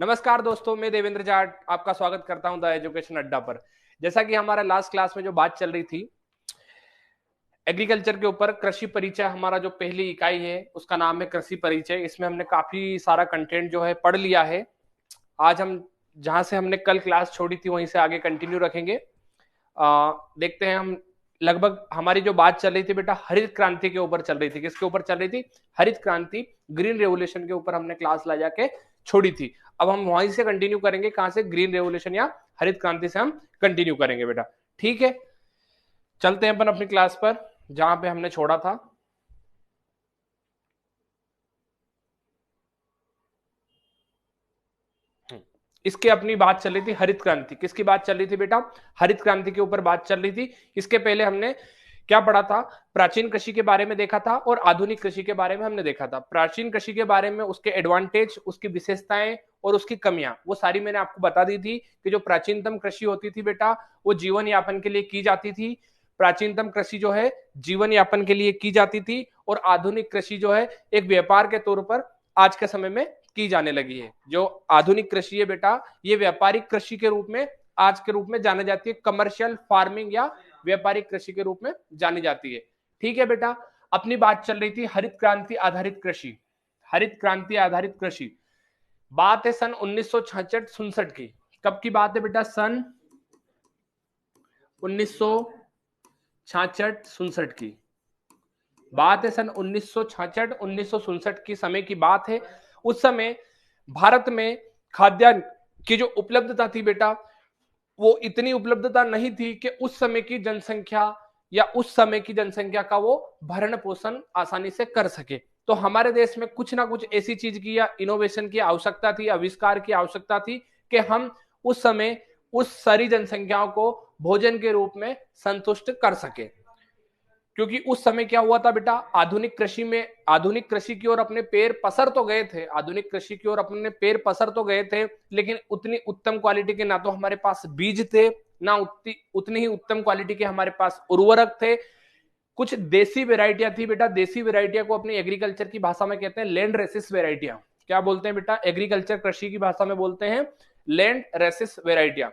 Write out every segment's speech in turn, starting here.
नमस्कार दोस्तों, मैं देवेंद्र जाट आपका स्वागत करता हूं द एजुकेशन अड्डा पर। जैसा कि हमारा लास्ट क्लास में जो बात चल रही थी एग्रीकल्चर के ऊपर, कृषि परिचय हमारा जो पहली इकाई है उसका नाम है कृषि परिचय। इसमें हमने काफी सारा कंटेंट जो है पढ़ लिया है। आज हम जहां से हमने कल क्लास छोड़ी थी वहीं से आगे कंटिन्यू रखेंगे। देखते हैं हम। लगभग हमारी जो बात चल रही थी बेटा हरित क्रांति के ऊपर चल रही थी। किसके ऊपर चल रही थी? हरित क्रांति, ग्रीन रेवोल्यूशन के ऊपर हमने क्लास ला जाके छोड़ी थी। अब हम वहीं से कंटिन्यू करेंगे। कहां से? ग्रीन रेवोल्यूशन या हरित क्रांति से हम कंटिन्यू करेंगे बेटा। ठीक है, चलते हैं अपन अपनी क्लास पर जहां पे हमने छोड़ा था। इसके अपनी बात चल रही थी हरित क्रांति। किसकी बात चल रही थी बेटा? हरित क्रांति के ऊपर बात चल रही थी। इसके पहले हमने क्या पढ़ा था? प्राचीन कृषि के बारे में देखा था और आधुनिक कृषि के बारे में हमने देखा था। प्राचीन कृषि के बारे में उसके एडवांटेज, उसकी विशेषताएं और उसकी कमियां, वो सारी मैंने आपको बता दी थी कि जो प्राचीनतम कृषि होती थी बेटा वो जीवन यापन के लिए की जाती थी। प्राचीनतम कृषि जो है जीवन यापन के लिए की जाती थी और आधुनिक कृषि जो है एक व्यापार के तौर पर आज के समय में की जाने लगी है। जो आधुनिक कृषि है बेटा ये व्यापारिक कृषि के रूप में आज के रूप में जानी जाती है। कमर्शियल फार्मिंग या व्यापारिक कृषि के रूप में जानी जाती है। ठीक है बेटा, अपनी बात चल रही थी हरित क्रांति आधारित कृषि। हरित क्रांति आधारित कृषि बात है सन 1966-67 की। कब की बात है बेटा? सन 1966-67 की बात है। सन 1966-1967 की समय की बात है। उस समय भारत में खाद्यान्न की जो उपलब्धता थी बेटा वो इतनी उपलब्धता नहीं थी कि उस समय की जनसंख्या या उस समय की जनसंख्या का वो भरण पोषण आसानी से कर सके। तो हमारे देश में कुछ ना कुछ ऐसी चीज की या इनोवेशन की आवश्यकता थी, आविष्कार की आवश्यकता थी कि हम उस समय उस सारी जनसंख्याओं को भोजन के रूप में संतुष्ट कर सके। क्योंकि उस समय क्या हुआ था बेटा, आधुनिक कृषि की ओर अपने पैर पसर तो गए थे, आधुनिक कृषि की ओर अपने पैर पसर तो गए थे, लेकिन उतनी उत्तम क्वालिटी के ना तो हमारे पास बीज थे, ना उतनी ही उत्तम क्वालिटी के हमारे पास उर्वरक थे। कुछ देसी वेराइटियां थी बेटा। देसी वेराइटियां को अपनी एग्रीकल्चर की भाषा में कहते हैं लैंड रेसिस वेराइटियां। क्या बोलते हैं बेटा? एग्रीकल्चर कृषि की भाषा में बोलते हैं लैंड रेसिस वेराइटियां।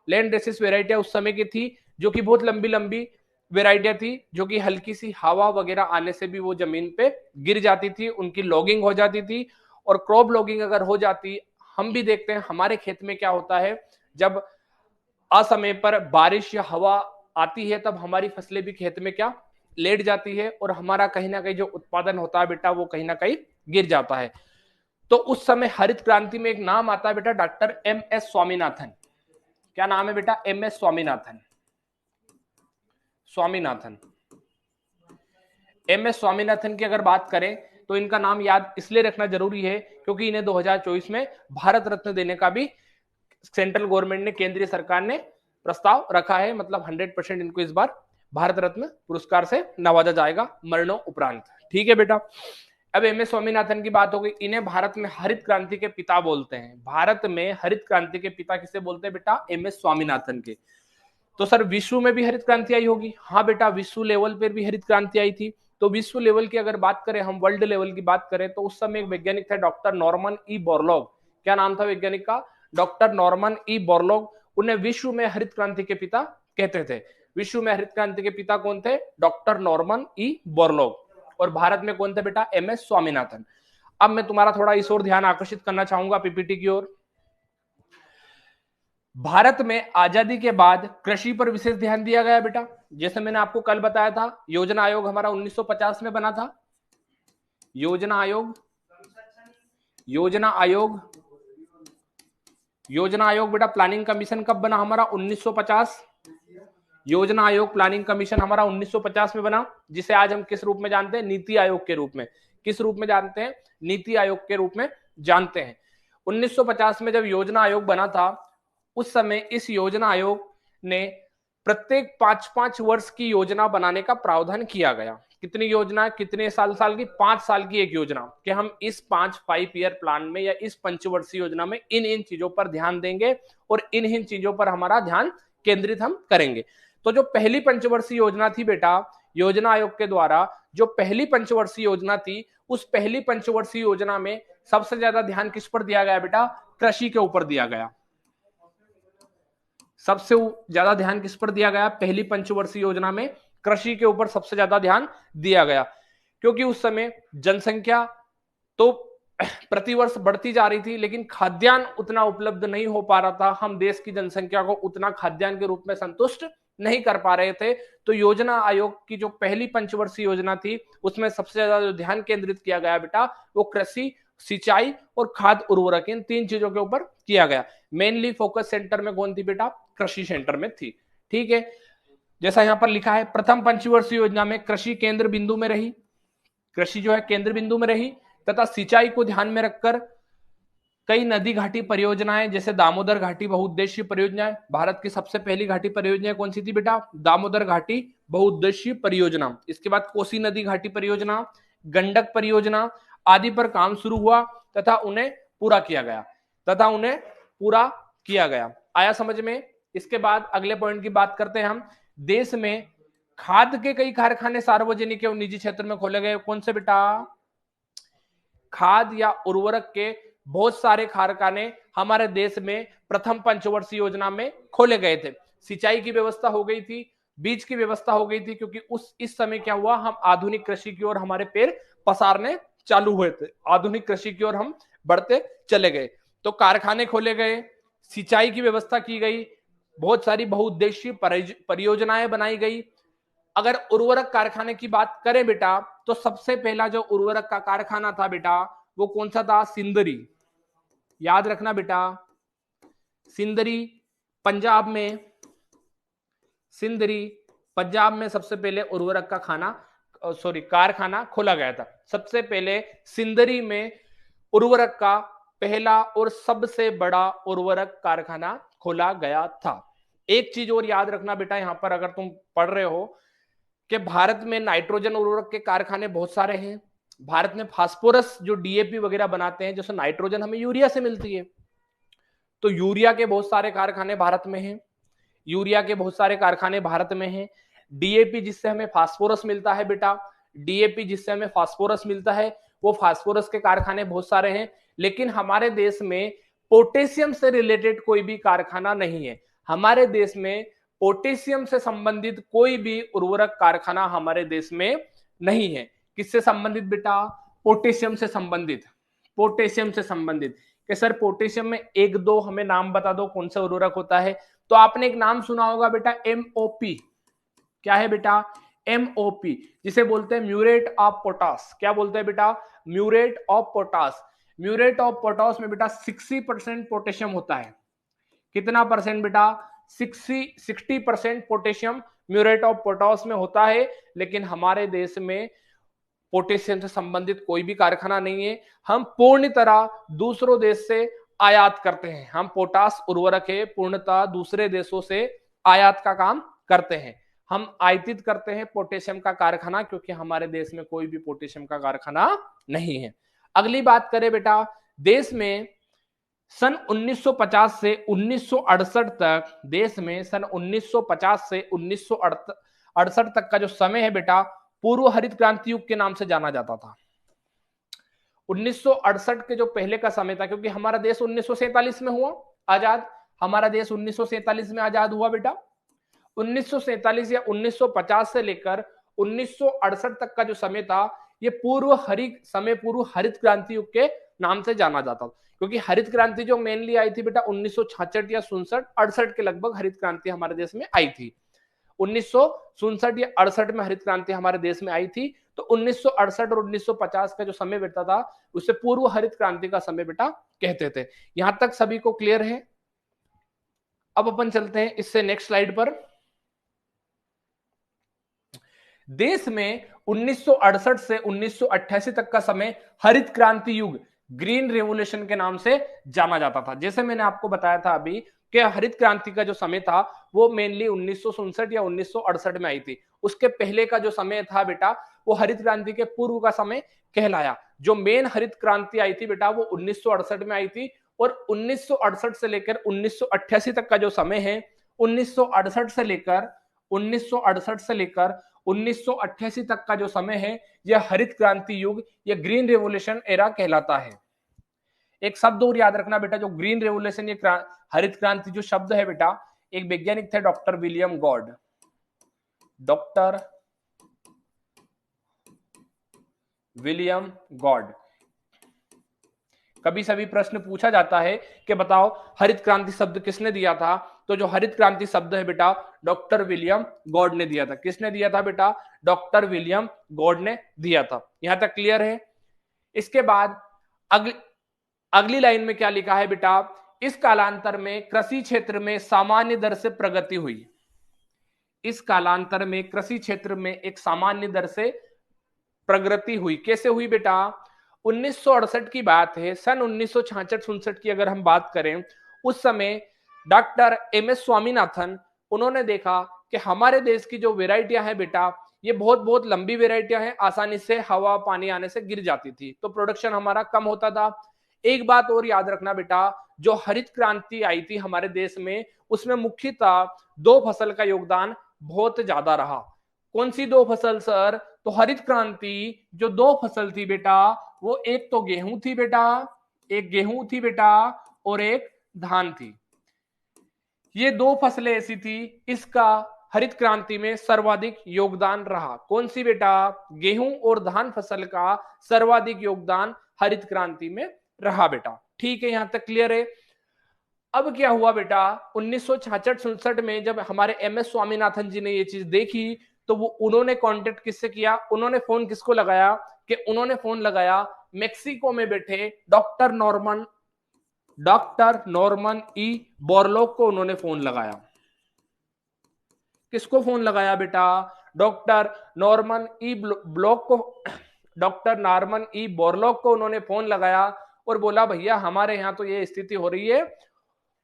लैंड रेसिस वेराइटियां उस समय की थी जो कि बहुत लंबी लंबी वेराइटियां थी, जो कि हल्की सी हवा वगैरह आने से भी वो जमीन पे गिर जाती थी। उनकी लॉगिंग हो जाती थी और क्रॉप लॉगिंग अगर हो जाती, हम भी देखते हैं हमारे खेत में क्या होता है, जब असमय पर बारिश या हवा आती है तब हमारी फसलें भी खेत में क्या लेट जाती है और हमारा कहीं ना कहीं जो उत्पादन होता है बेटा वो कहीं ना कहीं गिर जाता है। तो उस समय हरित क्रांति में एक नाम आता है बेटा, डॉक्टर MS स्वामीनाथन। क्या नाम है बेटा? MS स्वामीनाथन। स्वामीनाथन, MS स्वामीनाथन की अगर बात करें तो इनका नाम याद इसलिए रखना जरूरी है क्योंकि इन्हें 2024 में भारत रत्न देने का भी सेंट्रल गवर्नमेंट ने, केंद्रीय सरकार ने प्रस्ताव रखा है। मतलब 100% इनको इस बार भारत रत्न पुरस्कार से नवाजा जाएगा मरणों उपरांत। ठीक है बेटा, अब MS स्वामीनाथन की बात हो गई। इन्हें भारत में हरित क्रांति के पिता बोलते हैं। भारत में हरित क्रांति के पिता किसे बोलते हैं बेटा? MS स्वामीनाथन के। तो सर विश्व में भी हरित क्रांति आई होगी? हाँ बेटा, विश्व लेवल पर भी हरित क्रांति आई थी। तो विश्व लेवल की अगर बात करें, हम वर्ल्ड लेवल की बात करें तो उस समय एक वैज्ञानिक थे डॉक्टर नॉर्मन ई बोरलॉग। क्या नाम था वैज्ञानिक का? Doctor Norman E Borlaug. उन्हें विश्व में हरित क्रांति के पिता कहते थे। विश्व में हरित क्रांति के पिता कौन थे? Doctor Norman E Borlaug. और भारत में कौन थे बेटा? MS स्वामीनाथन। अब मैं तुम्हारा थोड़ा इस ओर ध्यान आकर्षित करना चाहूंगा पीपीटी की ओर। भारत में आजादी के बाद कृषि पर विशेष ध्यान दिया गया बेटा। जैसे मैंने आपको कल बताया था, योजना आयोग हमारा 1950 में बना था। योजना आयोग बेटा, प्लानिंग कमीशन कब बना हमारा? 1950। योजना आयोग, प्लानिंग कमीशन हमारा 1950 में बना, जिसे आज हम किस रूप में जानते हैं? नीति आयोग के रूप में। किस रूप में जानते हैं? नीति आयोग के रूप में जानते हैं। 1950 में जब योजना आयोग बना था उस समय इस योजना आयोग ने प्रत्येक 5-5 वर्ष की योजना बनाने का प्रावधान किया गया। कितनी योजना? कितने साल की? 5 साल की एक योजना कि हम इस 5 ईयर प्लान में या इस पंचवर्षीय योजना में इन चीजों पर ध्यान देंगे और इन चीजों पर हमारा ध्यान केंद्रित हम करेंगे। तो जो पहली पंचवर्षीय योजना थी बेटा, योजना आयोग के द्वारा जो पहली पंचवर्षीय योजना थी, उस पहली पंचवर्षीय योजना में सबसे ज्यादा ध्यान किस पर दिया गया बेटा? कृषि के ऊपर दिया गया। सबसे ज्यादा ध्यान किस पर दिया गया? पहली पंचवर्षीय योजना में कृषि के ऊपर सबसे ज्यादा ध्यान दिया गया, क्योंकि उस समय जनसंख्या तो प्रतिवर्ष बढ़ती जा रही थी, लेकिन खाद्यान्न उतना उपलब्ध नहीं हो पा रहा था। हम देश की जनसंख्या को उतना खाद्यान्न के रूप में संतुष्ट नहीं कर पा रहे थे। तो योजना आयोग की जो पहली पंचवर्षीय योजना थी, उसमें सबसे ज्यादा जो ध्यान केंद्रित किया गया बेटा, वो कृषि, सिंचाई और खाद उर्वरक, इन तीन चीजों के ऊपर किया गया। मेनली फोकस सेंटर में कौन थी बेटा? कृषि सेंटर में थी। ठीक है, जैसा यहां पर लिखा है, प्रथम पंचवर्षीय योजना में कृषि केंद्र बिंदु में रही, कृषि जो है केंद्र बिंदु में रही, तथा सिंचाई को ध्यान में रखकर कई नदी घाटी परियोजनाएं, जैसे दामोदर घाटी बहुउद्देशीय परियोजनाएं, भारत की सबसे पहली घाटी परियोजना कौन सी थी बेटा? दामोदर घाटी बहुउद्देशीय परियोजना। इसके बाद कोसी नदी घाटी परियोजना, गंडक परियोजना आदि पर काम शुरू हुआ तथा उन्हें पूरा किया गया। आया समझ में? इसके बाद अगले पॉइंट की बात करते हैं हम। देश में खाद के कई कारखाने सार्वजनिक एवं निजी क्षेत्र में खोले गए। कौन से बेटा? खाद या उर्वरक के बहुत सारे कारखाने हमारे देश में प्रथम पंचवर्षीय योजना में खोले गए थे। सिंचाई की व्यवस्था हो गई थी, बीज की व्यवस्था हो गई थी, क्योंकि इस समय क्या हुआ, हम आधुनिक कृषि की ओर हमारे पैर पसारने चालू हुए थे, आधुनिक कृषि की ओर हम बढ़ते चले गए। तो कारखाने खोले गए, सिंचाई की व्यवस्था की गई, बहुत सारी बहुउद्देशीय परियोजनाएं बनाई गई। अगर उर्वरक कारखाने की बात करें बेटा, तो सबसे पहला जो उर्वरक का कारखाना था बेटा, वो कौन सा था? सिंदरी। याद रखना बेटा, सिंदरी पंजाब में, सिंदरी पंजाब में सबसे पहले उर्वरक का कारखाना खोला गया था। सबसे पहले सिंदरी में उर्वरक का पहला और सबसे बड़ा उर्वरक कारखाना खोला गया था। एक चीज और याद रखना बेटा, यहां पर अगर तुम पढ़ रहे हो कि भारत में नाइट्रोजन उर्वरक के कारखाने बहुत सारे हैं। भारत में फास्फोरस जो डीएपी वगैरह बनाते हैं, जैसे नाइट्रोजन हमें यूरिया से मिलती है, तो यूरिया के बहुत सारे कारखाने भारत में हैं। यूरिया के बहुत सारे कारखाने भारत में हैं। डीएपी जिससे हमें फास्फोरस मिलता है बेटा, डीएपी जिससे हमें फास्फोरस मिलता है, वो फास्फोरस के कारखाने बहुत सारे हैं। लेकिन हमारे देश में पोटेशियम से रिलेटेड कोई भी कारखाना नहीं है। हमारे देश में पोटेशियम से संबंधित कोई भी उर्वरक कारखाना हमारे देश में नहीं है। किससे संबंधित बेटा? पोटेशियम से संबंधित। पोटेशियम से संबंधित कि सर पोटेशियम में एक दो हमें नाम बता दो कौन सा उर्वरक होता है। तो आपने एक नाम सुना होगा बेटा, एमओपी। क्या है बेटा? एमओपी, जिसे बोलते हैं म्यूरेट ऑफ पोटास। क्या बोलते हैं बेटा? Muriate of potash. Muriate of potash में बेटा 60% पोटेशियम होता है। कितना परसेंट बेटा? 60% पोटेशियम म्यूरेट ऑफ पोटास में होता है। लेकिन हमारे देश में पोटेशियम से संबंधित कोई भी कारखाना नहीं है। हम पूर्ण तरह दूसरों देश से आयात करते हैं। हम पोटास उर्वरक है पूर्णतः दूसरे देशों से आयात का काम करते हैं। हम आयातित करते हैं पोटेशियम का कारखाना, क्योंकि हमारे देश में कोई भी पोटेशियम का कारखाना नहीं है। अगली बात करें बेटा, देश में सन 1950 से 1968 तक, देश में सन 1950 से 1968 तक का जो समय है बेटा, पूर्व हरित क्रांति युग के नाम से जाना जाता था। 1968 के जो पहले का समय था, क्योंकि हमारा देश 1947 में हुआ आजाद, हमारा देश 1947 में आजाद हुआ बेटा। 1947 या 1950 से लेकर 1968 तक का जो समय था, ये पूर्व हरित क्रांति युग के नाम से जाना जाता था। क्योंकि हरित क्रांति जो मेनली आई थी बेटा 1966 या 67 के लगभग हरित क्रांति हमारे देश में आई थी। 1967 या 68 में हरित क्रांति हमारे देश में आई थी। तो 1968 और 1950 का जो समय बेटा था, उसे पूर्व हरित क्रांति का समय बेटा कहते थे। यहां तक सभी को क्लियर है? अब अपन चलते हैं इससे नेक्स्ट स्लाइड पर। देश में 1968 से 1988 तक का समय हरित क्रांति युग, ग्रीन रेवोल्यूशन के नाम से जाना जाता था। जैसे मैंने आपको बताया था अभी कि हरित क्रांति का जो समय था वो मेनली 1967 या 1968 में आई थी। उसके पहले का जो समय था बेटा, वो हरित क्रांति के पूर्व का समय कहलाया। जो मेन हरित क्रांति आई थी बेटा, वो 1968 में आई थी। और 1968 से लेकर 1988 तक का जो समय है, 1968 से लेकर 1988 तक का जो समय है, यह हरित क्रांति युग या ग्रीन रेवोल्यूशन एरा कहलाता है। एक शब्द और याद रखना बेटा, जो ग्रीन रेवोल्यूशन ये हरित क्रांति जो शब्द है बेटा, एक वैज्ञानिक थे doctor William God. Doctor William God. कभी सभी प्रश्न पूछा जाता है कि बताओ हरित क्रांति शब्द किसने दिया था, तो जो हरित क्रांति शब्द है बेटा डॉक्टर विलियम गॉड ने दिया था। किसने दिया था बेटा? डॉक्टर विलियम गॉड ने दिया था। यहां तक क्लियर है? इसके बाद अगली लाइन में क्या लिखा है बेटा? इस कालांतर में कृषि क्षेत्र में सामान्य दर से प्रगति हुई। इस कालांतर में कृषि क्षेत्र में एक सामान्य दर से प्रगति हुई। कैसे हुई बेटा? 1968 की बात है। सन 1966-67 की अगर हम बात करें, उस समय डॉक्टर एमएस स्वामीनाथन, उन्होंने देखा कि हमारे देश की जो वेराइटियां हैं बेटा, ये बहुत बहुत लंबी वेराइटियां हैं, आसानी से हवा पानी आने से गिर जाती थी, तो प्रोडक्शन हमारा कम होता था। एक बात और याद रखना बेटा, जो हरित क्रांति आई थी हमारे देश में, उसमें मुख्यतः दो फसल का योगदान बहुत ज्यादा रहा। कौन सी दो फसल सर? तो हरित क्रांति जो दो फसल थी बेटा, वो एक तो गेहूं थी बेटा, एक गेहूं थी बेटा और एक धान थी। ये दो फसलें ऐसी थी, इसका हरित क्रांति में सर्वाधिक योगदान रहा। कौन सी बेटा? गेहूं और धान फसल का सर्वाधिक योगदान हरित क्रांति में रहा बेटा। ठीक है, यहां तक क्लियर है? अब क्या हुआ बेटा, 1966-67 में जब हमारे एमएस स्वामीनाथन जी ने ये चीज देखी, तो वो उन्होंने कांटेक्ट किससे किया? उन्होंने फोन किसको लगाया? कि उन्होंने फोन लगाया मेक्सिको में बैठे डॉक्टर नॉर्मन ई बोरलॉग को उन्होंने फोन लगाया। किसको फोन लगाया बेटा? डॉक्टर नॉर्मन ई बोरलॉग को उन्होंने फोन लगाया और बोला भैया हमारे यहाँ तो ये स्थिति हो रही है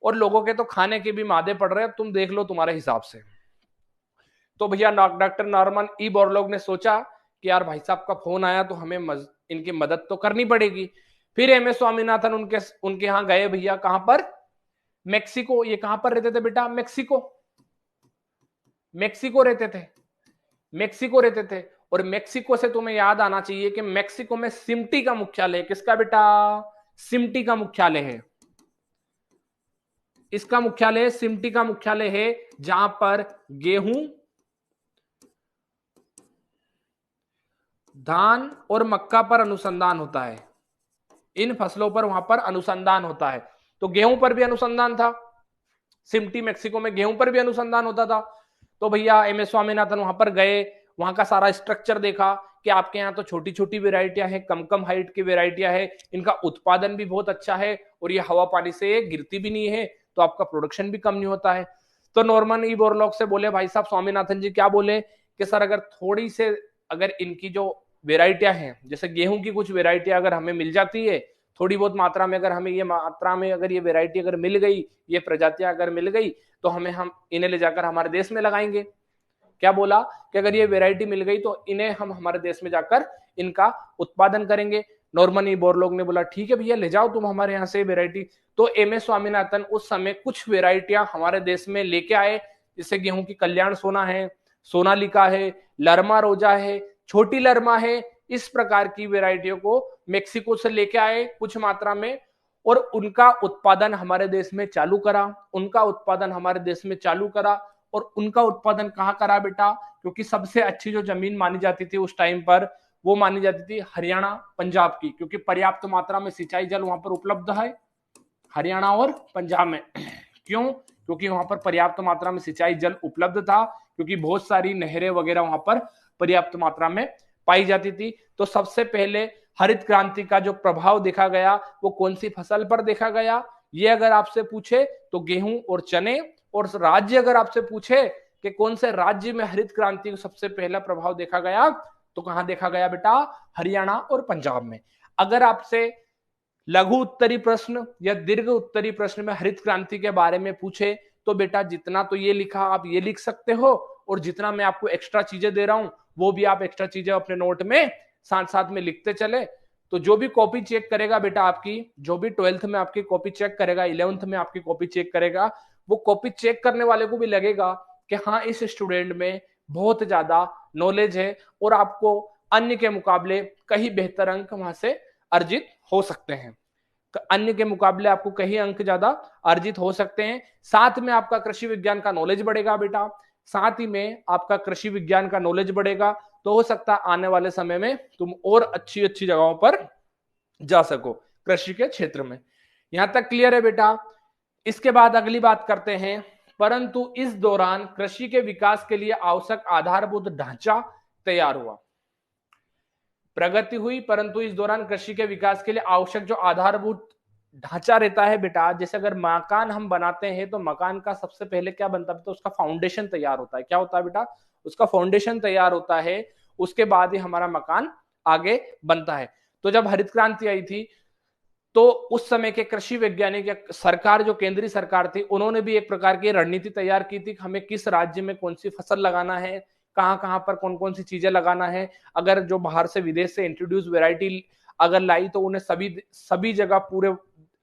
और लोगों के तो खाने के भी मादे पड़ रहे हैं, तुम देख लो तुम्हारे हिसाब से। तो भैया डॉक्टर नॉर्मन ई बोरलॉग ने सोचा कि यार भाई साहब का फोन आया तो हमें इनकी मदद तो करनी पड़ेगी। फिर एम एस स्वामीनाथन उनके यहाँ गए भैया। कहां पर? मेक्सिको। ये कहां पर रहते थे बेटा? मेक्सिको रहते थे। और मेक्सिको से तुम्हें याद आना चाहिए कि मेक्सिको में सिमटी का मुख्यालय। किसका बेटा? सिमटी का मुख्यालय है। इसका मुख्यालय सिमटी का मुख्यालय है, जहां पर गेहूं, धान और मक्का पर अनुसंधान होता है। इन फसलों पर वहां पर अनुसंधान होता है। तो गेहूं पर भी अनुसंधान था, सिमटी मेक्सिको में गेहूं पर भी अनुसंधान होता था। तो भैया एम एस स्वामीनाथन वहां पर गए, वहां का सारा स्ट्रक्चर देखा कि आपके यहाँ तो छोटी छोटी वेराइटियां हैं, कम कम हाइट की वेराइटियां हैं, इनका उत्पादन भी बहुत अच्छा है और ये हवा पानी से गिरती भी नहीं है, तो आपका प्रोडक्शन भी कम नहीं होता है। तो नॉर्मन ई बोरलॉग से बोले भाई साहब स्वामीनाथन जी क्या बोले कि सर अगर थोड़ी से अगर इनकी जो वेराइटियां हैं, जैसे गेहूं की कुछ वेराइटियां अगर हमें मिल जाती है थोड़ी बहुत मात्रा में, अगर हमें ये मात्रा में अगर ये वेराइटी अगर मिल गई, ये प्रजातियां अगर मिल गई, तो हम इन्हें ले जाकर हमारे देश में लगाएंगे। क्या बोला कि अगर ये वेराइटी मिल गई तो इन्हें हम हमारे देश में जाकर इनका उत्पादन करेंगे। नॉर्मन ई बोरलॉग ने बोला ठीक है भैया ले जाओ तुम हमारे यहाँ से वेराइटी। तो एम एस स्वामीनाथन उस समय कुछ वेराइटियां हमारे देश में लेके आए, जैसे गेहूं की कल्याण सोना है, सोनालिका है, लरमा रोजा है, छोटी लरमा है। इस प्रकार की वेराइटियों को मेक्सिको से लेके आए कुछ मात्रा में और उनका उत्पादन हमारे देश में चालू करा। और उनका उत्पादन कहाँ करा बेटा? क्योंकि सबसे अच्छी जो जमीन मानी जाती थी उस टाइम पर, वो मानी जाती थी हरियाणा पंजाब की, क्योंकि पर्याप्त मात्रा में सिंचाई जल वहां पर उपलब्ध है हरियाणा और पंजाब में। क्यों? क्योंकि वहां पर पर्याप्त मात्रा में सिंचाई जल उपलब्ध था, क्योंकि बहुत सारी नहरें वगैरह वहां पर पर्याप्त मात्रा में पाई जाती थी। तो सबसे पहले हरित क्रांति का जो प्रभाव देखा गया वो कौन सी फसल पर देखा गया? ये अगर आपसे पूछे तो गेहूं और चने। और राज्य अगर आपसे पूछे कि कौन से राज्य में हरित क्रांति का सबसे पहला प्रभाव देखा गया, तो कहां देखा गया बेटा? हरियाणा और पंजाब में। अगर आपसे लघु उत्तरी प्रश्न या दीर्घ उत्तरी प्रश्न में हरित क्रांति के बारे में पूछे, तो बेटा जितना तो ये लिखा आप ये लिख सकते हो, और जितना मैं आपको एक्स्ट्रा चीजें दे रहा हूं वो भी आप एक्स्ट्रा चीजें अपने नोट में साथ साथ में लिखते चले। तो जो भी कॉपी चेक करेगा बेटा आपकी, जो भी 12th में आपकी कॉपी चेक करेगा, 11th में आपकी कॉपी चेक करेगा, वो कॉपी चेक करने वाले को भी लगेगा कि हाँ इस स्टूडेंट में बहुत ज्यादा नॉलेज है और आपको अन्य के मुकाबले कहीं बेहतर अंक वहां से अर्जित हो सकते हैं। अन्य के मुकाबले आपको कहीं अंक ज्यादा अर्जित हो सकते हैं। साथ में आपका कृषि विज्ञान का नॉलेज बढ़ेगा बेटा, साथ ही में आपका कृषि विज्ञान का नॉलेज बढ़ेगा, तो हो सकता है आने वाले समय में तुम और अच्छी अच्छी जगहों पर जा सको कृषि के क्षेत्र में। यहां तक क्लियर है बेटा? इसके बाद अगली बात करते हैं, परंतु इस दौरान कृषि के विकास के लिए आवश्यक आधारभूत ढांचा तैयार हुआ। प्रगति हुई, परंतु इस दौरान कृषि के विकास के लिए आवश्यक जो आधारभूत ढांचा रहता है बेटा, जैसे अगर मकान हम बनाते हैं तो मकान का सबसे पहले क्या बनता है, तो उसका फाउंडेशन तैयार होता है। क्या होता है बेटा? उसका फाउंडेशन तैयार होता है, उसके बाद ही हमारा मकान आगे बनता है। तो जब हरित क्रांति आई थी तो उस समय के कृषि वैज्ञानिक या सरकार, जो केंद्रीय सरकार थी, उन्होंने भी एक प्रकार की रणनीति तैयार की थी, हमें किस राज्य में कौन सी फसल लगाना है, कहां कहां पर कौन कौन सी चीजें लगाना है। अगर जो बाहर से विदेश से इंट्रोड्यूस वेराइटी अगर लाई तो उन्हें सभी जगह पूरे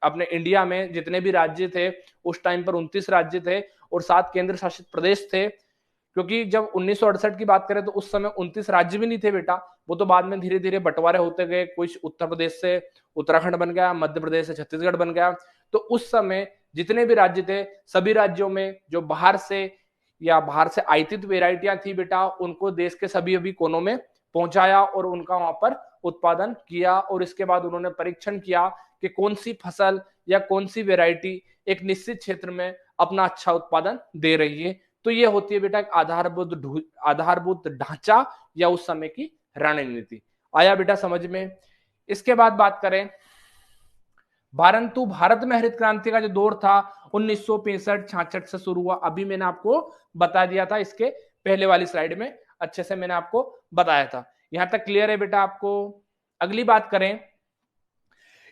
अपने इंडिया में जितने भी राज्य थे, उस टाइम पर 29 राज्य थे और 7 केंद्र शासित प्रदेश थे। क्योंकि जब 1968 की बात करें तो उस समय 29 राज्य भी नहीं थे बेटा, वो तो बाद में धीरे धीरे बंटवारे होते गए। कुछ उत्तर प्रदेश से उत्तराखंड बन गया, मध्य प्रदेश से छत्तीसगढ़ बन गया। तो उस समय जितने भी राज्य थे, सभी राज्यों में जो बाहर से आयातित वेराइटियां थी बेटा, उनको देश के सभी अभी कोनों में पहुंचाया और उनका वहां पर उत्पादन किया। और इसके बाद उन्होंने परीक्षण किया कि कौन सी फसल या कौन सी वेराइटी एक निश्चित क्षेत्र में अपना अच्छा उत्पादन दे रही है। तो ये होती है बेटा एक आधारभूत ढांचा या उस समय की रणनीति। आया बेटा समझ में? इसके बाद बात करें, भारत में हरित क्रांति का जो दौर था 1965-66 से शुरू हुआ। अभी मैंने आपको बता दिया था, इसके पहले वाली स्लाइड में अच्छे से मैंने आपको बताया था। यहां तक क्लियर है बेटा आपको? अगली बात करें,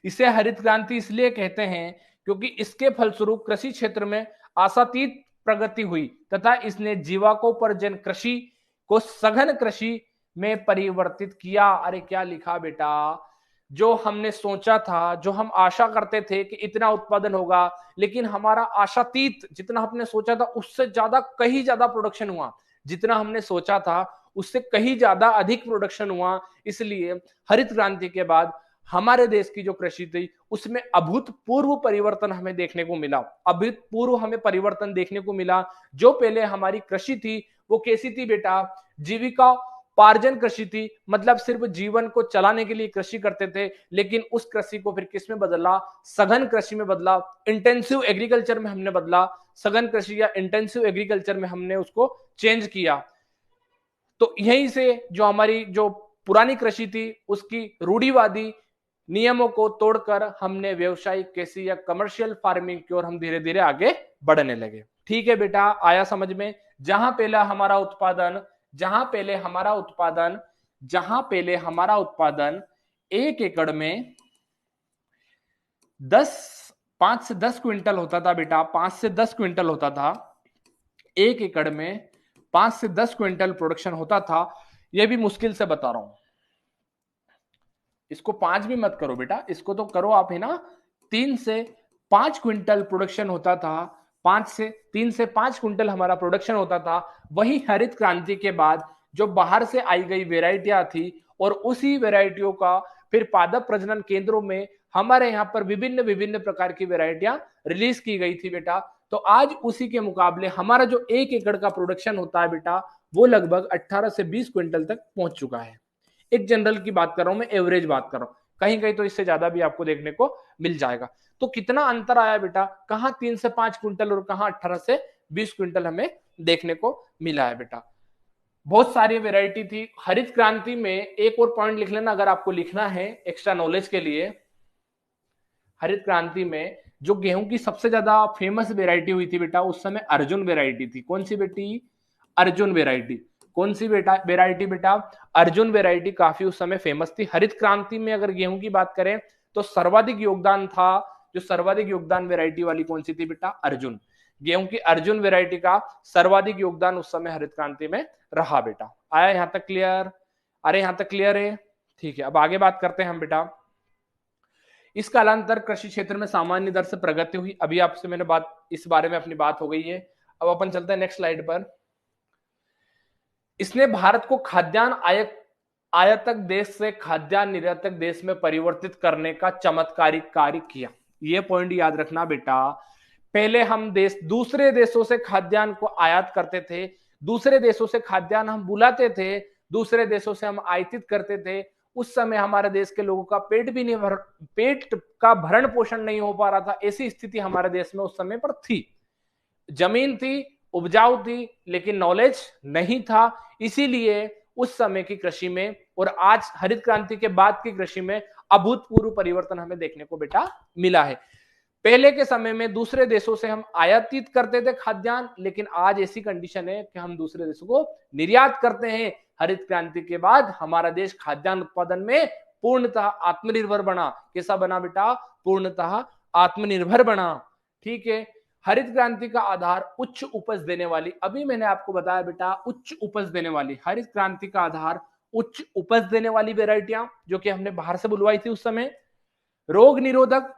इसे हरित क्रांति इसलिए कहते हैं क्योंकि इसके फलस्वरूप कृषि क्षेत्र में आशातीत प्रगति हुई तथा इसने जीविकोपार्जन कृषि को सघन कृषि में परिवर्तित किया। अरे क्या लिखा बेटा? जो हमने सोचा था, जो हम आशा करते थे कि इतना उत्पादन होगा, लेकिन हमारा आशातीत, जितना हमने सोचा था उससे ज्यादा कहीं ज्यादा प्रोडक्शन हुआ। जितना हमने सोचा था उससे कहीं ज्यादा अधिक प्रोडक्शन हुआ। इसलिए हरित क्रांति के बाद हमारे देश की जो कृषि थी उसमें अभूतपूर्व परिवर्तन हमें देखने को मिला। अभूतपूर्व हमें परिवर्तन देखने को मिला। जो पहले हमारी कृषि थी वो कैसी थी बेटा? जीविका पार्जन कृषि थी, मतलब सिर्फ जीवन को चलाने के लिए कृषि करते थे। लेकिन उस कृषि को फिर किस में बदला? सघन कृषि में बदला, इंटेंसिव एग्रीकल्चर में हमने बदला। सघन कृषि या इंटेंसिव एग्रीकल्चर में हमने उसको चेंज किया। तो यहीं से जो हमारी जो पुरानी कृषि थी उसकी रूढ़िवादी नियमों को तोड़कर हमने व्यावसायिक कृषि या कमर्शियल फार्मिंग की ओर हम धीरे धीरे आगे बढ़ने लगे। ठीक है बेटा, आया समझ में? जहां पहले हमारा उत्पादन 1 एकड़ में 5 से 10 क्विंटल होता था बेटा, 5 से 10 क्विंटल होता था। 1 एकड़ में 5 से 10 क्विंटल प्रोडक्शन होता था। यह भी मुश्किल से बता रहा हूं, इसको 5 भी मत करो बेटा, इसको तो करो आप, है ना। 3 से 5 क्विंटल प्रोडक्शन होता था। 3 से 5 क्विंटल हमारा प्रोडक्शन होता था। वही हरित क्रांति के बाद जो बाहर से आई गई वेराइटियां थी और उसी वेराइटियों का फिर पादप प्रजनन केंद्रों में हमारे यहाँ पर विभिन्न विभिन्न प्रकार की वेराइटियां रिलीज की गई थी बेटा। तो आज उसी के मुकाबले हमारा जो 1 एकड़ का प्रोडक्शन होता है बेटा, वो लगभग 18 से 20 क्विंटल तक पहुंच चुका है। एक जनरल की बात कर रहा हूं मैं, एवरेज बात कर रहा हूं, कहीं कहीं तो इससे ज्यादा भी आपको देखने को मिल जाएगा। तो कितना अंतर आया बेटा? कहां 3 से 5 क्विंटल और कहां 18 से 20 क्विंटल हमें देखने को मिला है बेटा। बहुत सारी वेराइटी थी हरित क्रांति में। एक और पॉइंट लिख लेना अगर आपको लिखना है एक्स्ट्रा नॉलेज के लिए। हरित क्रांति में जो गेहूं की सबसे ज्यादा फेमस वेराइटी हुई थी बेटा, उस समय अर्जुन वेराइटी थी। कौन सी बेटी? अर्जुन वेराइटी। कौन सी वेराइटी बेटा? अर्जुन वेराइटी काफी उस समय फेमस थी। हरित क्रांति में अगर गेहूं की बात करें तो सर्वाधिक योगदान था, जो सर्वाधिक योगदान वेराइटी वाली कौन सी थी बेटा? अर्जुन। गेहूं की अर्जुन वेराइटी का सर्वाधिक योगदान उस समय हरित क्रांति में रहा बेटा। आया यहां तक क्लियर? अरे यहां तक क्लियर है? ठीक है, अब आगे बात करते हैं हम बेटा। इस कालांतर कृषि क्षेत्र में सामान्य दर से प्रगति हुई। अभी आपसे मैंने इस बारे में अपनी बात हो गई है। अब अपन चलते हैं नेक्स्ट स्लाइड पर। इसने भारत को खाद्यान्न आयात आयातक देश से खाद्यान्न निर्यातक देश में परिवर्तित करने का चमत्कारिक कार्य किया। ये पॉइंट याद रखना बेटा। पहले हम दूसरे देशों से खाद्यान्न को आयात करते थे, दूसरे देशों से खाद्यान्न हम बुलाते थे, दूसरे देशों से हम आयातित करते थे। उस समय हमारे देश के लोगों का पेट का भरण पोषण नहीं हो पा रहा था। ऐसी स्थिति हमारे देश में उस समय पर थी। जमीन थी, उपजाऊ थी, लेकिन नॉलेज नहीं था। इसीलिए उस समय की कृषि में और आज हरित क्रांति के बाद की कृषि में अभूतपूर्व परिवर्तन हमें देखने को बेटा मिला है। पहले के समय में दूसरे देशों से हम आयातित करते थे खाद्यान्न, लेकिन आज ऐसी कंडीशन है कि हम दूसरे देशों को निर्यात करते हैं। हरित क्रांति के बाद हमारा देश खाद्यान्न उत्पादन में पूर्णतः आत्मनिर्भर बना। कैसा बना बेटा? पूर्णतः आत्मनिर्भर बना। ठीक है। हरित क्रांति का आधार उच्च उपज देने वाली, अभी मैंने आपको बताया बेटा, उच्च उपज देने वाली, हरित क्रांति का आधार उच्च उपज देने वाली वेराइटियां जो कि हमने बाहर से बुलवाई थी उस समय। रोग निरोधक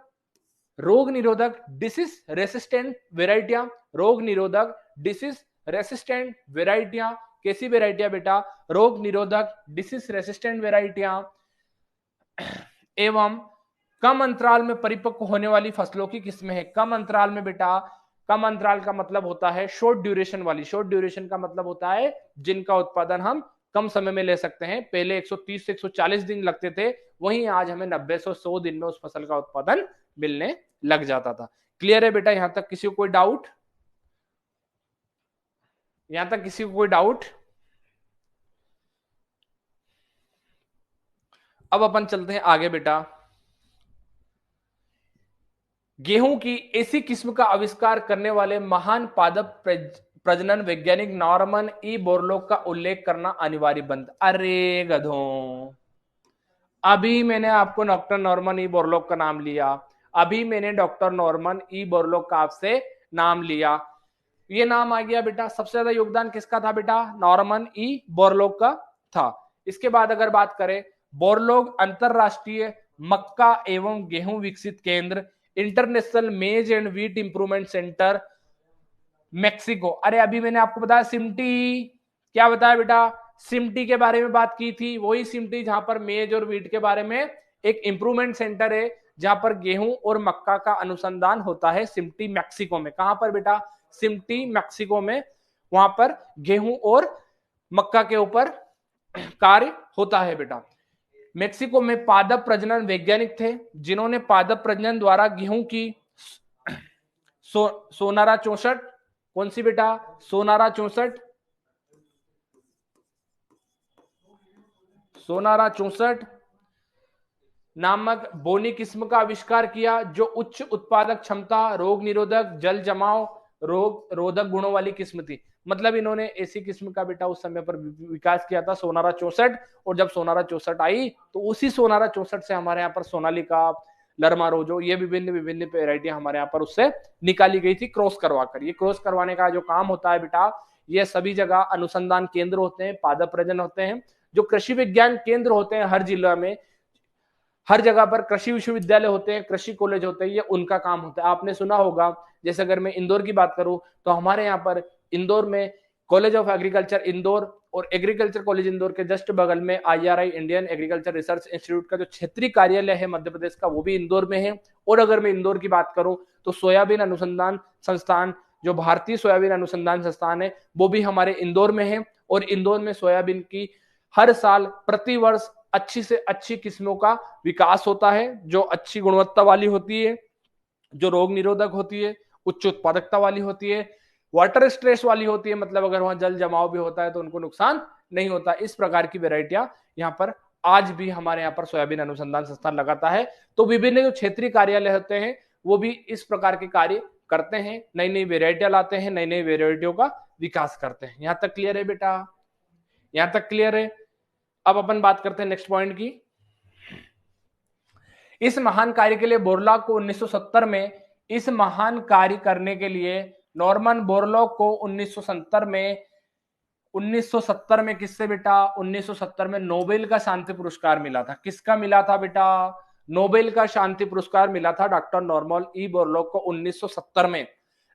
डिसीज रेसिस्टेंट वेराइटियां, रोग निरोधक डिसीज रेसिस्टेंट वेराइटियां। कैसी वेराइटियां बेटा? रोग निरोधक डिसीज रेसिस्टेंट वेराइटियां। एवं कम अंतराल में परिपक्व होने वाली फसलों की किस्में हैं। कम अंतराल में बेटा, कम अंतराल का मतलब होता है शॉर्ट ड्यूरेशन वाली। शॉर्ट ड्यूरेशन का मतलब होता है जिनका उत्पादन हम कम समय में ले सकते हैं। पहले 130 से 140 दिन लगते थे, वहीं आज हमें 90 से 100 दिन में उस फसल का उत्पादन मिलने लग जाता था। क्लियर है बेटा? यहां तक किसी को कोई डाउट? यहां तक किसी को कोई डाउट? अब अपन चलते हैं आगे बेटा। गेहूं की ऐसी किस्म का आविष्कार करने वाले महान पादप प्रजनन वैज्ञानिक नॉर्मन ई बोरलॉग का उल्लेख करना अनिवार्य बंद। अरे गधों, अभी मैंने आपको डॉक्टर नॉर्मन ई बोरलॉग का नाम लिया, अभी मैंने डॉक्टर नॉर्मन ई बोरलॉग का आपसे नाम लिया, ये नाम आ गया बेटा। सबसे ज्यादा योगदान किसका था बेटा? नॉर्मन ई बोरलॉग का था। इसके बाद अगर बात करें, बोरलॉग अंतरराष्ट्रीय मक्का एवं गेहूं विकसित केंद्र, इंटरनेशनल मेज and wheat improvement centre, Mexico. अरे अभी मैंने आपको बताया सिमटी, क्या बताया बेटा? सिमटी के बारे में बात की थी। वही सिमटी जहां पर मेज और व्हीट के बारे में एक इंप्रूवमेंट सेंटर है, जहां पर गेहूं और मक्का का अनुसंधान होता है। सिमटी मैक्सिको में। कहां पर बेटा? सिमटी मैक्सिको में। वहां पर गेहूं और मक्का के ऊपर कार्य होता है बेटा। मेक्सिको में पादप प्रजनन वैज्ञानिक थे जिन्होंने पादप प्रजनन द्वारा गेहूं की सोनारा 64, कौन सी बेटा? सोनारा 64, सोनारा 64 नामक बोनी किस्म का आविष्कार किया, जो उच्च उत्पादक क्षमता, रोग निरोधक, जल जमाव, रोग रोधक गुणों वाली किस्म थी। मतलब इन्होंने ऐसी किस्म का बेटा उस समय पर विकास किया था, सोनारा 64। और जब सोनारा 64 आई तो उसी सोनारा 64 से हमारे यहाँ पर सोनालिका, लरमा रोजो, ये विभिन्न विभिन्न वेराइटियां हमारे यहाँ पर उससे निकाली गई थी क्रॉस करवाकर। ये क्रॉस करवाने का जो काम होता है बेटा, ये सभी जगह अनुसंधान केंद्र होते हैं, पादप प्रजनन होते हैं, जो कृषि विज्ञान केंद्र होते हैं हर जिला में, हर जगह पर कृषि विश्वविद्यालय होते हैं, कृषि कॉलेज होते हैं, ये उनका काम होता है। आपने सुना होगा, जैसे अगर मैं इंदौर की बात करूं तो हमारे यहाँ पर इंदौर में कॉलेज ऑफ एग्रीकल्चर इंदौर और एग्रीकल्चर कॉलेज इंदौर के जस्ट बगल में IRI Indian agriculture research institute का जो क्षेत्रीय कार्यालय है मध्य प्रदेश का, वो भी इंदौर में है। और अगर मैं इंदौर की बात करूं तो सोयाबीन अनुसंधान संस्थान, जो भारतीय सोयाबीन अनुसंधान संस्थान है, वो भी हमारे इंदौर में है। और इंदौर में सोयाबीन की हर साल प्रति वर्ष अच्छी से अच्छी किस्मों का विकास होता है, जो अच्छी गुणवत्ता वाली होती है, जो रोग निरोधक होती है, उच्च उत्पादकता वाली होती है, वाटर स्ट्रेस वाली होती है, मतलब अगर वहां जल जमाव भी होता है तो उनको नुकसान नहीं होता। इस प्रकार की वेराइटियां यहाँ पर आज भी हमारे यहाँ पर सोयाबीन अनुसंधान संस्थान लगाता है। तो विभिन्न जो क्षेत्रीय कार्यालय होते हैं वो भी इस प्रकार के कार्य करते हैं, नई नई वेराइटियां लाते हैं, नई नई वेराइटियों का विकास करते हैं। यहाँ तक क्लियर है बेटा? यहाँ तक क्लियर है? अब अपन बात करते हैं नेक्स्ट पॉइंट की। इस महान कार्य के लिए बोरलॉग को 1970 में, इस महान कार्य करने के लिए नॉर्मन बोरलॉग को 1970 में किससे बेटा? 1970 में नोबेल का शांति पुरस्कार मिला था। किसका मिला था बेटा? नोबेल का शांति पुरस्कार मिला था डॉक्टर नॉर्मन ई बोरलॉग को 1970 में।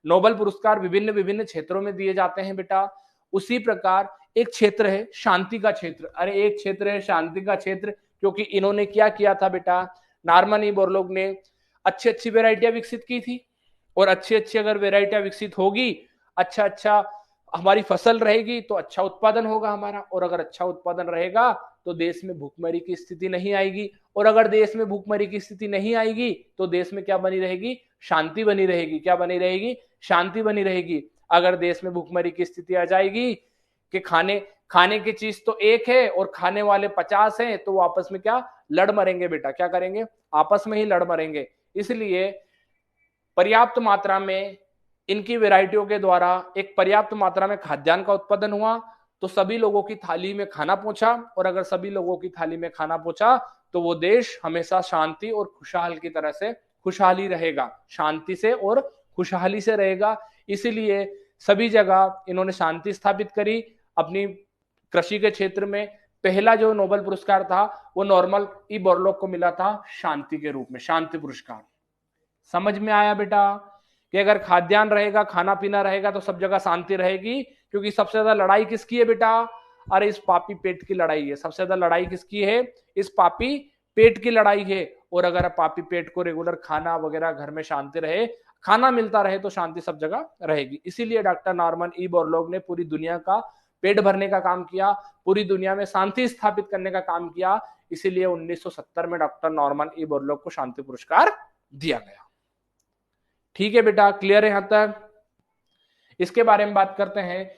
नोबेल पुरस्कार विभिन्न विभिन्न क्षेत्रों में दिए जाते हैं बेटा, उसी प्रकार एक क्षेत्र है शांति का क्षेत्र। अरे एक क्षेत्र है शांति का क्षेत्र, क्योंकि इन्होंने क्या किया था बेटा, नॉर्मन ई बोरलॉग ने अच्छी अच्छी वेराइटियां विकसित की थी, और अच्छी अच्छी अगर वेराइटियां विकसित होगी, अच्छा अच्छा हमारी फसल रहेगी तो अच्छा उत्पादन होगा हमारा, और अगर अच्छा उत्पादन रहेगा तो देश में भूखमरी की स्थिति नहीं आएगी, और अगर देश में भूखमरी की स्थिति नहीं आएगी तो देश में क्या बनी रहेगी, शांति बनी रहेगी। क्या बनी रहेगी, शांति बनी रहेगी। अगर देश में भूखमरी की स्थिति आ जाएगी कि खाने खाने की चीज तो एक है और खाने वाले 50 हैं, तो वो आपस में क्या लड़ मरेंगे बेटा, क्या करेंगे, आपस में ही लड़ मरेंगे। इसलिए पर्याप्त मात्रा में इनकी वेराइटियों के द्वारा एक पर्याप्त मात्रा में खाद्यान्न का उत्पादन हुआ, तो सभी लोगों की थाली में खाना पहुंचा, और अगर सभी लोगों की थाली में खाना पहुंचा तो वो देश हमेशा शांति और खुशहाल की तरह से खुशहाली रहेगा, शांति से और खुशहाली से रहेगा। इसीलिए सभी जगह इन्होंने शांति स्थापित करी। अपनी कृषि के क्षेत्र में पहला जो नोबेल पुरस्कार था वो नॉर्मन ई बोरलॉग को मिला था शांति के रूप में, शांति पुरस्कार। समझ में आया बेटा कि अगर खाद्यान्न रहेगा, खाना पीना रहेगा तो सब जगह शांति रहेगी, क्योंकि सबसे ज्यादा लड़ाई किसकी है बेटा, अरे इस पापी पेट की लड़ाई है। सबसे ज्यादा लड़ाई किसकी है, इस पापी पेट की लड़ाई है। और अगर पापी पेट को रेगुलर खाना वगैरह, घर में शांति रहे, खाना मिलता रहे, तो शांति सब जगह रहेगी। इसीलिए डॉक्टर नॉर्मन ई बोरलॉग ने पूरी दुनिया का पेट भरने का काम किया, पूरी दुनिया में शांति स्थापित करने का काम किया। इसीलिए 1970 में डॉक्टर नॉर्मन ई बोरलॉग को शांति पुरस्कार दिया गया। ठीक है बेटा, क्लियर है यहां तक। इसके बारे में बात करते हैं।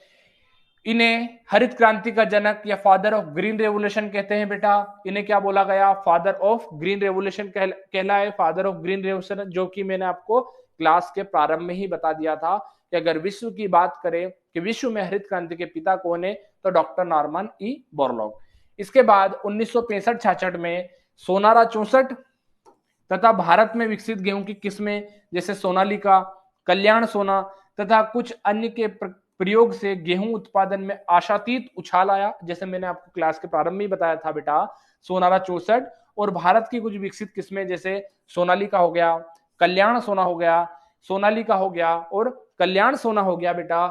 इन्हें हरित क्रांति का जनक या फादर ऑफ ग्रीन रेवोल्यूशन कहते हैं बेटा। इन्हें क्या बोला गया, फादर ऑफ ग्रीन रेवोल्यूशन कहला है, फादर ऑफ ग्रीन रेवोल्यूशन, जो कि मैंने आपको क्लास के प्रारंभ में ही बता दिया था कि अगर विश्व की बात करें कि विश्व में हरित क्रांति के पिता कौन है, तो डॉक्टर नॉर्मन ई बोरलॉग। इसके बाद 1965-66 में सोनारा 64 तथा भारत में विकसित गेहूं की किस्में जैसे सोनालिका, कल्याण सोना तथा कुछ अन्य के प्रयोग से गेहूं उत्पादन में आशातीत उछाल आया। जैसे मैंने आपको क्लास के प्रारंभ में ही बताया था बेटा, सोनारा 64 और भारत की कुछ विकसित किस्में जैसे सोनालिका हो गया, कल्याण सोना हो गया, सोनालिका हो गया और कल्याण सोना हो गया बेटा,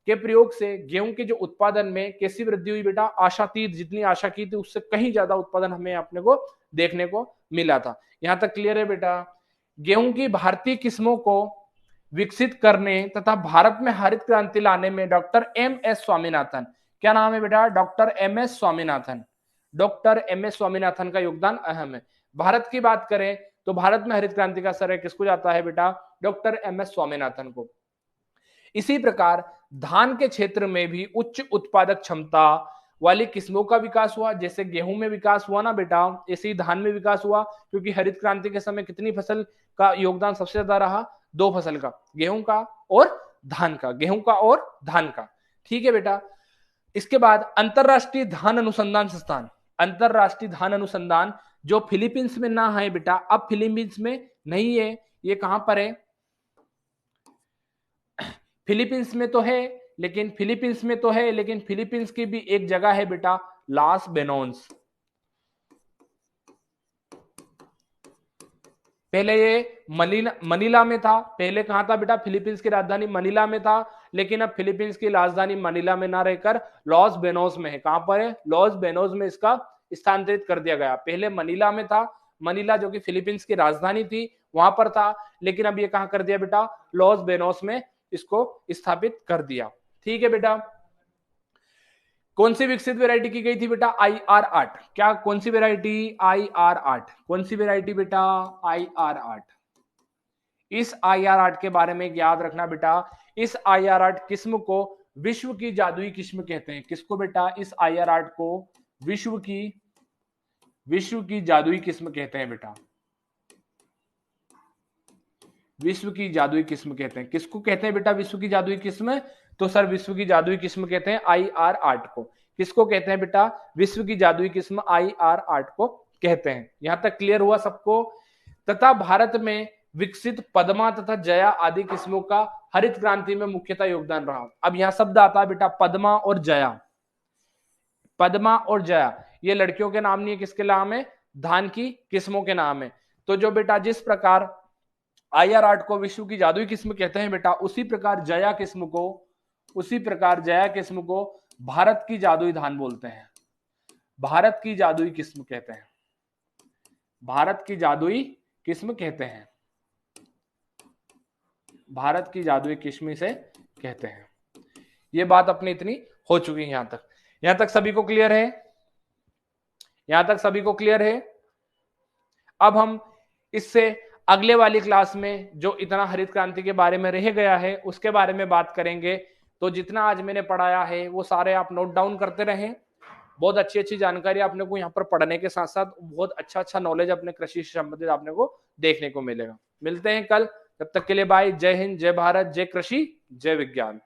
के प्रयोग से गेहूं के जो उत्पादन में कैसी वृद्धि हुई बेटा, आशातीत, जितनी आशा की थी उससे कहीं ज्यादा उत्पादन हमें अपने को देखने को मिला था। यहां तक क्लियर है बेटा। गेहूं की भारतीय किस्मों को विकसित करने तथा भारत में हरित क्रांति लाने में डॉक्टर एम एस स्वामीनाथन, क्या नाम है बेटा, doctor M S Swaminathan, doctor M S Swaminathan का योगदान अहम है। भारत की बात करें तो भारत में हरित क्रांति का श्रेय किसको जाता है बेटा, डॉक्टर एम एस स्वामीनाथन को। इसी प्रकार धान के क्षेत्र में भी उच्च उत्पादक क्षमता वाली किस्मों का विकास हुआ। जैसे गेहूं में विकास हुआ ना बेटा, ऐसे ही धान में विकास हुआ, क्योंकि हरित क्रांति के समय कितनी फसल का योगदान सबसे ज्यादा रहा, 2 फसल का, गेहूं का और धान का, गेहूं का और धान का। ठीक है बेटा। इसके बाद अंतरराष्ट्रीय धान अनुसंधान संस्थान, अंतरराष्ट्रीय धान अनुसंधान जो फिलीपींस में ना है बेटा, अब फिलीपींस में नहीं है, ये कहां पर है, फिलीपींस में तो है, लेकिन फिलीपींस में तो है, लेकिन फिलीपींस की भी एक जगह है बेटा, लॉस बेनोस। पहले ये मनीला में था, पहले कहां था बेटा, फिलीपींस की राजधानी मनीला में था, लेकिन अब फिलीपींस की राजधानी मनीला में ना रहकर लॉस बेनोस में है। कहां पर है, लॉस बेनोस में इसका स्थानांतरित कर दिया गया। पहले मनीला में था, मनीला जो कि फिलीपींस की राजधानी थी वहां पर था, लेकिन अब ये कहां कर दिया बेटा, लॉस बेनोस में इसको स्थापित कर दिया। ठीक है बेटा। कौन सी विकसित वैरायटी की गई थी बेटा, IR8, क्या कौन सी वैरायटी, IR8, कौन सी वैरायटी बेटा, IR8। इस IR8 के बारे में याद रखना बेटा, इस IR8 किस्म को विश्व की जादुई किस्म कहते हैं। किसको बेटा, इस IR8 को विश्व की जादुई किस्म कहते हैं बेटा, विश्व की जादुई किस्म कहते हैं। किसको कहते हैं बेटा विश्व की जादुई किस्म, तो सर विश्व की जादुई किस्म कहते हैं IR8 को। किसको कहते हैं बेटा, विश्व की जादुई किस्म IR8 को कहते हैं। यहां तक क्लियर हुआ सबको। तथा भारत में विकसित पद्मा तथा जया आदि किस्मों का हरित क्रांति में मुख्यतः योगदान रहा। अब यहां शब्द आता है बेटा पद्मा और जया, पद्मा और जया ये लड़कियों के नाम नहीं है, किसके नाम है, धान की किस्मों के नाम है। तो जो बेटा जिस प्रकार IR8 को विश्व की जादुई किस्म कहते हैं बेटा, उसी प्रकार जया किस्म को उसी प्रकार जया किस्म को भारत की जादुई धान बोलते हैं, भारत की जादुई किस्म कहते हैं, भारत की जादुई किस्म कहते हैं, भारत की जादुई किस्म से कहते हैं। ये बात अपनी इतनी हो चुकी है यहां तक सभी को क्लियर है? यहां तक सभी को क्लियर है? अब हम इससे अगले वाली क्लास में जो इतना हरित क्रांति के बारे में रह गया है उसके बारे में बात करेंगे। तो जितना आज मैंने पढ़ाया है वो सारे आप नोट डाउन करते रहें। बहुत अच्छी अच्छी जानकारी आपने को यहाँ पर पढ़ने के साथ साथ बहुत अच्छा नॉलेज अपने कृषि से संबंधित आपने को देखने को मिलेगा। मिलते हैं कल, तब तक के लिए बाय। जय हिंद, जय भारत, जय कृषि, जय विज्ञान।